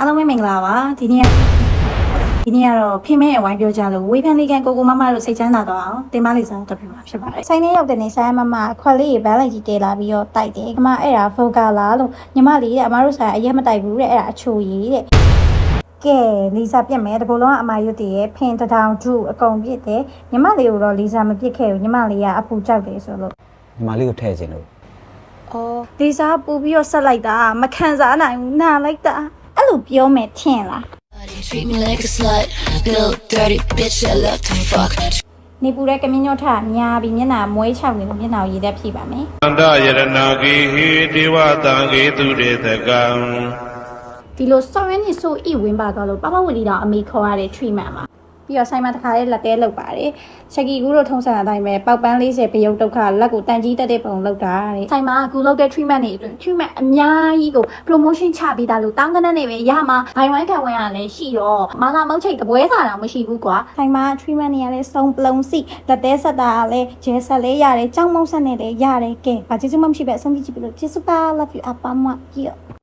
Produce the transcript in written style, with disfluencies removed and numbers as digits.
အားလုံးပဲမင်္ဂလာပါဒီနေ့ကတော့ဖေမဲရဲ့ဝိုင်းပြောကြလို့ဝေဖန်လေးကန်ကိုမမတို့စိတ်ချမ်းသာတော့အောင်တင်မလေးစားတော့ပြမှာဖြစ်ပါတယ်ဆိုင်ထဲရောက်တဲ့နေဆိုင်မမခွက်လေးရေဘန်းလိုက်ကြီးတဲလာပြီးတော့တိုက်တယ်အမအဲ့ဒါဖိုကာလာလို့ညီမလေးတဲ့အမတို့ဆိုင်အရက်မတိုက်ဘူးတဲ့အဲ့ဒါအချိုရည်တဲ့ကဲလီစာပြက်မယ်တကူလုံးကအမရွတ်တည်ရဲ့ဖင်တထောင်ကျူအကုန်ပြစ်တယ်ညီမလေးကိုတော့လီစာမပြစ်ခဲ့ဘူးညီမလေးကအပူကြောက်တယ်ဆိုလို့ ညီမလေးကိုထည့်ခြင်းလို့ အော်လီစာပူပြီးတော့ဆက်လိုက်တာမခံစားနိုင်ဘူးနာလိုက်တာအဲ့လိုပြောမယ်ထင်လား Treat me like a slut, little dirty bitch I love to fuck. နေပူတဲ့ကမင်းညောထညာပြီးမျက်နှာမွေးချောက်နေလို့မျက်နှာကိုရည်သက်ဖြည့်ပါမယ် အန္တယရဏဂေဟိဒေဝတံဂေသူရေသကံ ဒီလိုစော်ရင်းနေဆိုဤဝင်ပါတော့လို့ပပဝတီတော်အမေခေါ်ရတဲ့ treatment မှာပြီးတော့ဆိုင်မှာတစ်ခါလေးလက်သေးလောက်ပါတယ်ချက်ကြီးကူတို့ထုံးစံအတိုင်းပဲပေါက်ပန်း40ပယုတ်ဒုက္ခလက်ကိုတန်ကြီးတက်တဲ့ပုံလောက်တာတဲ့ဆိုင်မှာကူလောက်တဲ့ treatment တွေအတွက် treatment အများကြီးကို promotion ချပေးတာလို့တောင်းတနဲ့ပဲရမှာဘိုင်ဝိုင်းခံဝင်ရလဲရှိတော့မာလာမုတ်ချိတ်တပွဲစားတာမရှိဘူးကွာဆိုင်မှာ treatment တွေကလည်းစုံပလုံးစီလက်သေးဆက်တာလည်းဂျဲဆက်လေးရတယ်ကြောင်းမုတ်ဆက်နဲ့လည်းရတယ်ကဲဘာကျေးဇူးမှမရှိပဲအဆုံးကြည့်ပြီးလို့ကျေးဇူးပါ love you အပါမပြ